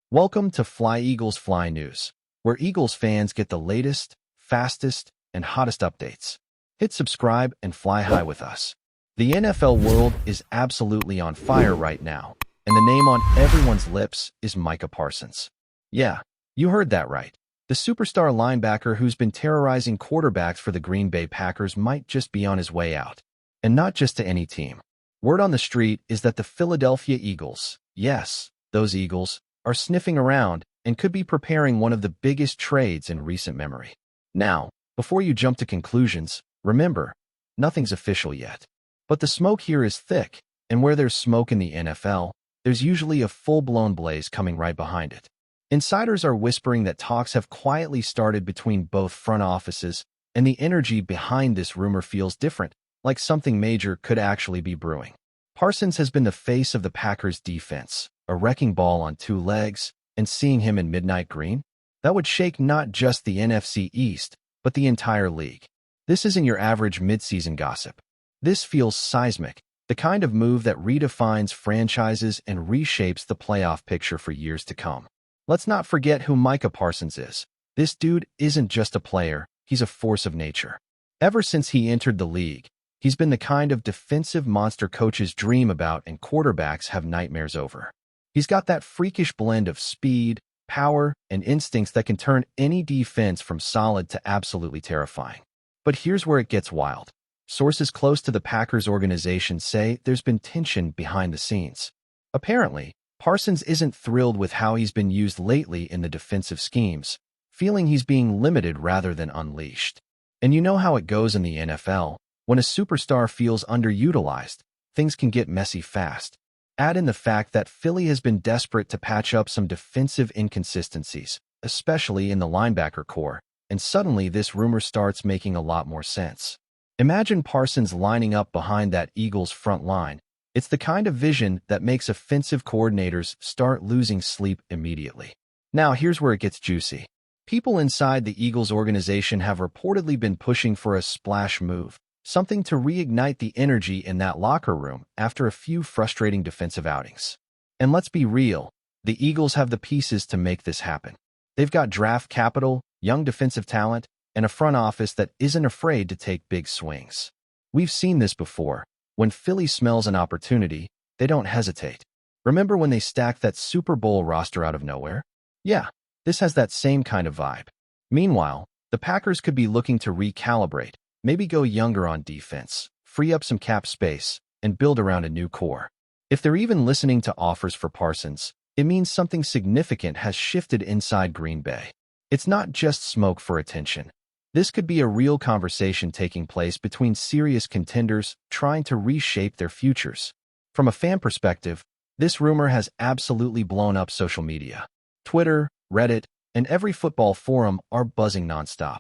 Welcome to FlyEaglesFly News, where Eagles fans get the latest, fastest, and hottest updates. Hit subscribe and fly high with us. The NFL world is absolutely on fire right now, and the name on everyone's lips is MICAH Parsons. Yeah, you heard that right. The superstar linebacker who's been terrorizing quarterbacks for the Green Bay Packers might just be on his way out. And not just to any team. Word on the street is that the Philadelphia Eagles, yes, those Eagles, are sniffing around and could be preparing one of the biggest trades in recent memory. Now, before you jump to conclusions, remember, nothing's official yet. But the smoke here is thick, and where there's smoke in the NFL, there's usually a full-blown blaze coming right behind it. Insiders are whispering that talks have quietly started between both front offices, and the energy behind this rumor feels different, like something major could actually be brewing. Parsons has been the face of the Packers' defense, a wrecking ball on two legs, and seeing him in midnight green? That would shake not just the NFC East, but the entire league. This isn't your average midseason gossip. This feels seismic, the kind of move that redefines franchises and reshapes the playoff picture for years to come. Let's not forget who MICAH Parsons is. This dude isn't just a player, he's a force of nature. Ever since he entered the league, he's been the kind of defensive monster coaches dream about and quarterbacks have nightmares over. He's got that freakish blend of speed, power, and instincts that can turn any defense from solid to absolutely terrifying. But here's where it gets wild. Sources close to the Packers organization say there's been tension behind the scenes. Apparently, Parsons isn't thrilled with how he's been used lately in the defensive schemes, feeling he's being limited rather than unleashed. And you know how it goes in the NFL. When a superstar feels underutilized, things can get messy fast. Add in the fact that Philly has been desperate to patch up some defensive inconsistencies, especially in the linebacker core, and suddenly this rumor starts making a lot more sense. Imagine Parsons lining up behind that Eagles front line. It's the kind of vision that makes offensive coordinators start losing sleep immediately. Now here's where it gets juicy. People inside the Eagles organization have reportedly been pushing for a splash move, something to reignite the energy in that locker room after a few frustrating defensive outings. And let's be real, the Eagles have the pieces to make this happen. They've got draft capital, young defensive talent, and a front office that isn't afraid to take big swings. We've seen this before. When Philly smells an opportunity, they don't hesitate. Remember when they stacked that Super Bowl roster out of nowhere? Yeah, this has that same kind of vibe. Meanwhile, the Packers could be looking to recalibrate, maybe go younger on defense, free up some cap space, and build around a new core. If they're even listening to offers for Parsons, it means something significant has shifted inside Green Bay. It's not just smoke for attention. This could be a real conversation taking place between serious contenders trying to reshape their futures. From a fan perspective, this rumor has absolutely blown up social media. Twitter, Reddit, and every football forum are buzzing nonstop.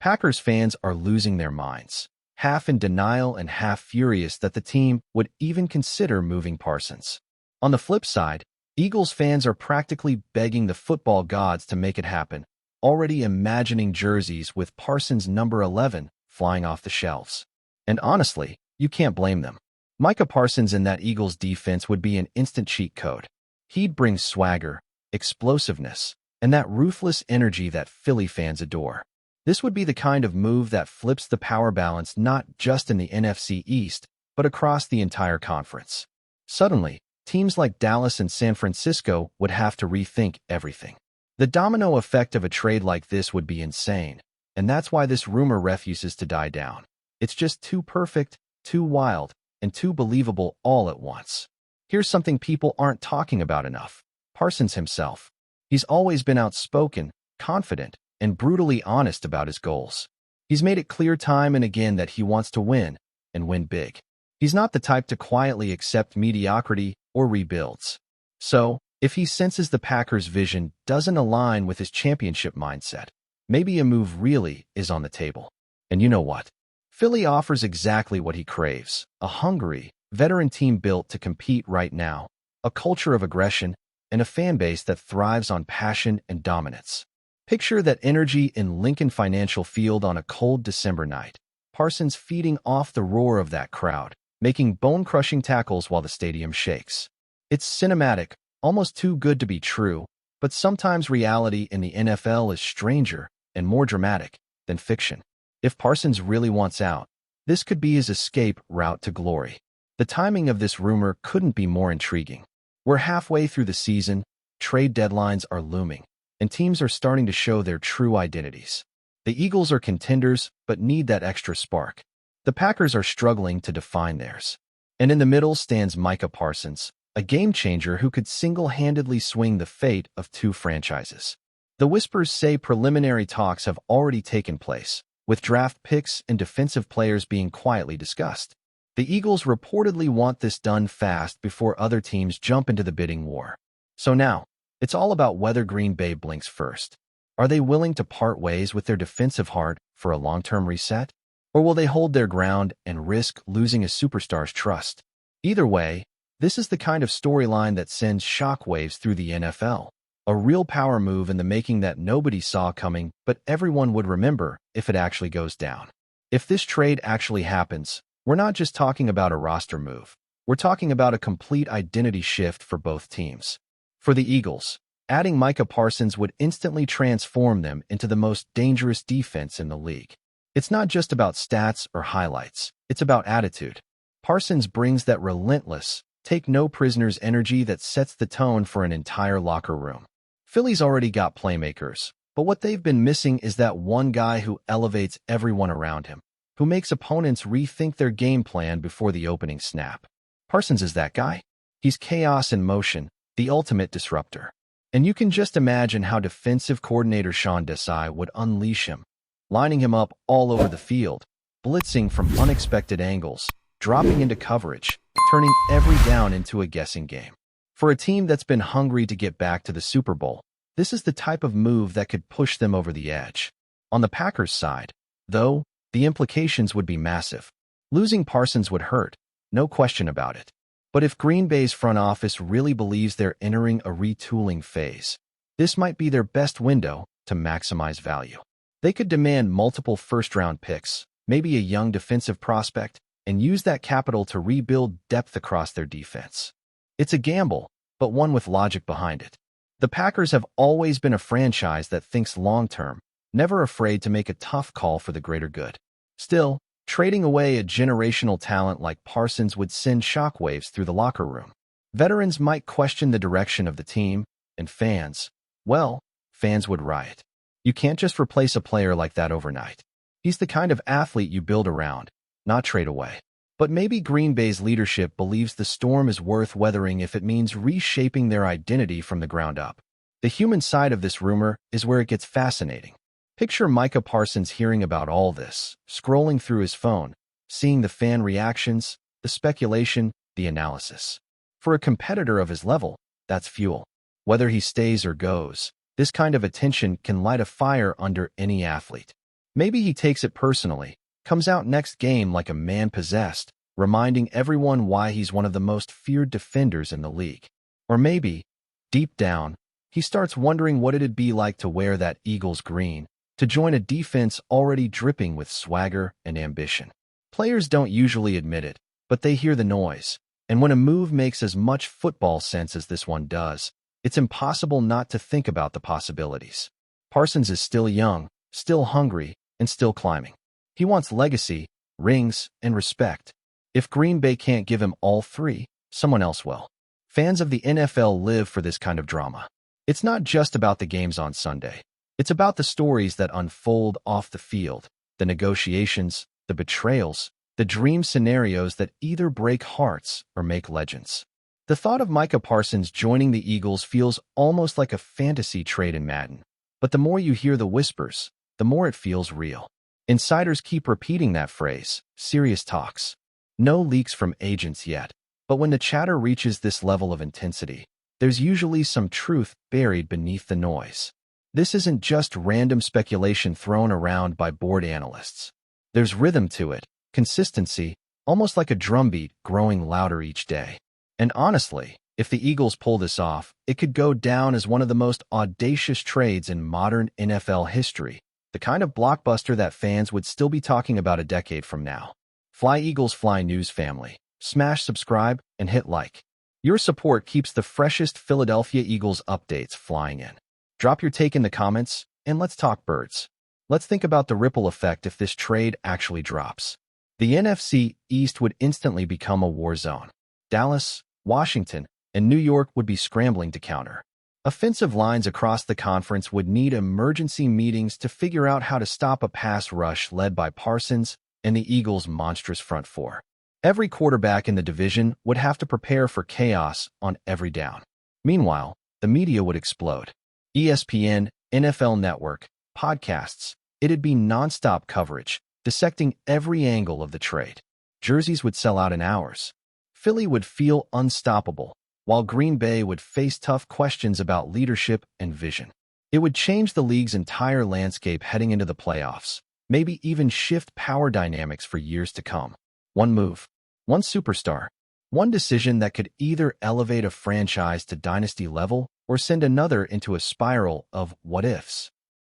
Packers fans are losing their minds, half in denial and half furious that the team would even consider moving Parsons. On the flip side, Eagles fans are practically begging the football gods to make it happen, already imagining jerseys with Parsons number 11 flying off the shelves. And honestly, you can't blame them. MICAH Parsons in that Eagles defense would be an instant cheat code. He'd bring swagger, explosiveness, and that ruthless energy that Philly fans adore. This would be the kind of move that flips the power balance not just in the NFC East, but across the entire conference. Suddenly, teams like Dallas and San Francisco would have to rethink everything. The domino effect of a trade like this would be insane, and that's why this rumor refuses to die down. It's just too perfect, too wild, and too believable all at once. Here's something people aren't talking about enough. Parsons himself. He's always been outspoken, confident, and brutally honest about his goals. He's made it clear time and again that he wants to win, and win big. He's not the type to quietly accept mediocrity or rebuilds. So, if he senses the Packers' vision doesn't align with his championship mindset, maybe a move really is on the table. And you know what? Philly offers exactly what he craves, a hungry, veteran team built to compete right now, a culture of aggression, and a fan base that thrives on passion and dominance. Picture that energy in Lincoln Financial Field on a cold December night. Parsons feeding off the roar of that crowd, making bone-crushing tackles while the stadium shakes. It's cinematic, almost too good to be true, But sometimes reality in the NFL is stranger and more dramatic than fiction. If Parsons really wants out, this could be his escape route to glory. The timing of this rumor couldn't be more intriguing. We're halfway through the season, trade deadlines are looming, and teams are starting to show their true identities. The Eagles are contenders, but need that extra spark. The Packers are struggling to define theirs. And in the middle stands MICAH Parsons, a game-changer who could single-handedly swing the fate of two franchises. The whispers say preliminary talks have already taken place, with draft picks and defensive players being quietly discussed. The Eagles reportedly want this done fast before other teams jump into the bidding war. So now, it's all about whether Green Bay blinks first. Are they willing to part ways with their defensive heart for a long-term reset? Or will they hold their ground and risk losing a superstar's trust? Either way, this is the kind of storyline that sends shockwaves through the NFL. A real power move in the making that nobody saw coming, but everyone would remember if it actually goes down. If this trade actually happens, we're not just talking about a roster move. We're talking about a complete identity shift for both teams. For the Eagles, adding MICAH Parsons would instantly transform them into the most dangerous defense in the league. It's not just about stats or highlights. It's about attitude. Parsons brings that relentless, take-no-prisoners energy that sets the tone for an entire locker room. Philly's already got playmakers, but what they've been missing is that one guy who elevates everyone around him, who makes opponents rethink their game plan before the opening snap. Parsons is that guy. He's chaos in motion, the ultimate disruptor. And you can just imagine how defensive coordinator Sean Desai would unleash him, lining him up all over the field, blitzing from unexpected angles, dropping into coverage, turning every down into a guessing game. For a team that's been hungry to get back to the Super Bowl, this is the type of move that could push them over the edge. On the Packers' side, though, the implications would be massive. Losing Parsons would hurt, no question about it. But if Green Bay's front office really believes they're entering a retooling phase, this might be their best window to maximize value. They could demand multiple first-round picks, maybe a young defensive prospect, and use that capital to rebuild depth across their defense. It's a gamble, but one with logic behind it. The Packers have always been a franchise that thinks long-term, never afraid to make a tough call for the greater good. Still, trading away a generational talent like Parsons would send shockwaves through the locker room. Veterans might question the direction of the team, and fans would riot. You can't just replace a player like that overnight. He's the kind of athlete you build around, not trade away. But maybe Green Bay's leadership believes the storm is worth weathering if it means reshaping their identity from the ground up. The human side of this rumor is where it gets fascinating. Picture MICAH Parsons hearing about all this, scrolling through his phone, seeing the fan reactions, the speculation, the analysis. For a competitor of his level, that's fuel. Whether he stays or goes, this kind of attention can light a fire under any athlete. Maybe he takes it personally, comes out next game like a man possessed, reminding everyone why he's one of the most feared defenders in the league. Or maybe, deep down, he starts wondering what it'd be like to wear that Eagles green, to join a defense already dripping with swagger and ambition. Players don't usually admit it, but they hear the noise. And when a move makes as much football sense as this one does, it's impossible not to think about the possibilities. Parsons is still young, still hungry, and still climbing. He wants legacy, rings, and respect. If Green Bay can't give him all three, someone else will. Fans of the NFL live for this kind of drama. It's not just about the games on Sunday. It's about the stories that unfold off the field, the negotiations, the betrayals, the dream scenarios that either break hearts or make legends. The thought of MICAH Parsons joining the Eagles feels almost like a fantasy trade in Madden. But the more you hear the whispers, the more it feels real. Insiders keep repeating that phrase, serious talks. No leaks from agents yet, but when the chatter reaches this level of intensity, there's usually some truth buried beneath the noise. This isn't just random speculation thrown around by bored analysts. There's rhythm to it, consistency, almost like a drumbeat growing louder each day. And honestly, if the Eagles pull this off, it could go down as one of the most audacious trades in modern NFL history, the kind of blockbuster that fans would still be talking about a decade from now. FlyEaglesFly News family, smash subscribe and hit like. Your support keeps the freshest Philadelphia Eagles updates flying in. Drop your take in the comments, and let's talk birds. Let's think about the ripple effect if this trade actually drops. The NFC East would instantly become a war zone. Dallas, Washington, and New York would be scrambling to counter. Offensive lines across the conference would need emergency meetings to figure out how to stop a pass rush led by Parsons and the Eagles' monstrous front four. Every quarterback in the division would have to prepare for chaos on every down. Meanwhile, the media would explode. ESPN, NFL Network, podcasts, it'd be nonstop coverage, dissecting every angle of the trade. Jerseys would sell out in hours. Philly would feel unstoppable, while Green Bay would face tough questions about leadership and vision. It would change the league's entire landscape heading into the playoffs, maybe even shift power dynamics for years to come. One move, one superstar, one decision that could either elevate a franchise to dynasty level or send another into a spiral of what-ifs.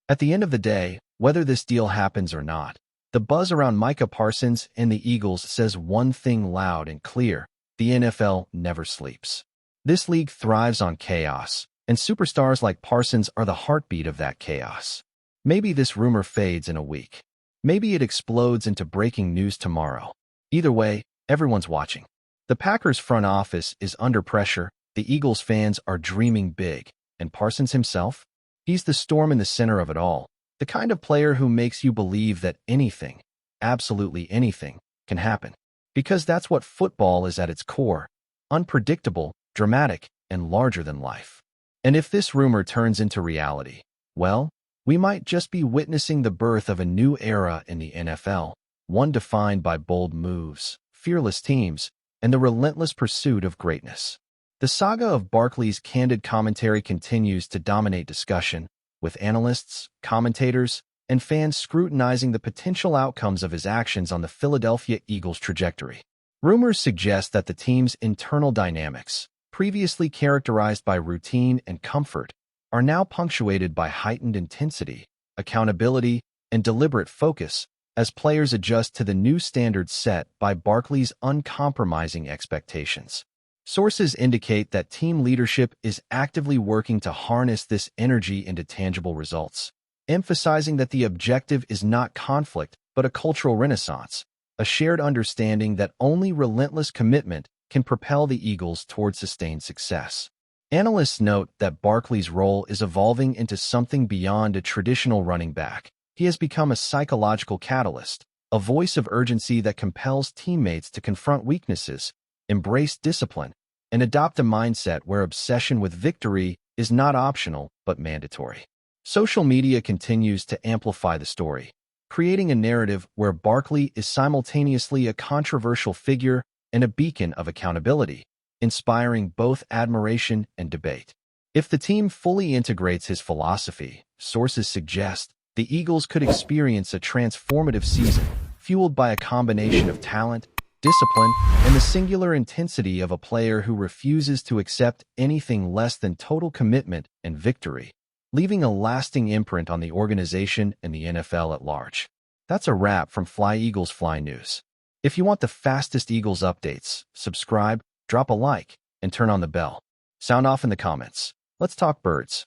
At the end of the day, whether this deal happens or not, the buzz around Micah Parsons and the Eagles says one thing loud and clear: the NFL never sleeps. This league thrives on chaos, and superstars like Parsons are the heartbeat of that chaos. Maybe this rumor fades in a week. Maybe it explodes into breaking news tomorrow. Either way, everyone's watching. The Packers front office is under pressure, the Eagles fans are dreaming big, and Parsons himself? He's the storm in the center of it all, the kind of player who makes you believe that anything, absolutely anything, can happen. Because that's what football is at its core: unpredictable, dramatic, and larger than life. And if this rumor turns into reality, well, we might just be witnessing the birth of a new era in the NFL, one defined by bold moves, fearless teams, and the relentless pursuit of greatness. The saga of Barkley's candid commentary continues to dominate discussion, with analysts, commentators, and fans scrutinizing the potential outcomes of his actions on the Philadelphia Eagles' trajectory. Rumors suggest that the team's internal dynamics, previously characterized by routine and comfort, are now punctuated by heightened intensity, accountability, and deliberate focus as players adjust to the new standards set by Barkley's uncompromising expectations. Sources indicate that team leadership is actively working to harness this energy into tangible results, emphasizing that the objective is not conflict but a cultural renaissance, a shared understanding that only relentless commitment can propel the Eagles toward sustained success. Analysts note that Barkley's role is evolving into something beyond a traditional running back. He has become a psychological catalyst, a voice of urgency that compels teammates to confront weaknesses, embrace discipline, and adopt a mindset where obsession with victory is not optional but mandatory. Social media continues to amplify the story, creating a narrative where Barkley is simultaneously a controversial figure and a beacon of accountability, inspiring both admiration and debate. If the team fully integrates his philosophy, sources suggest the Eagles could experience a transformative season, fueled by a combination of talent, discipline, and the singular intensity of a player who refuses to accept anything less than total commitment and victory, leaving a lasting imprint on the organization and the NFL at large. That's a wrap from FlyEaglesFly News. If you want the fastest Eagles updates, subscribe, drop a like, and turn on the bell. Sound off in the comments. Let's talk birds.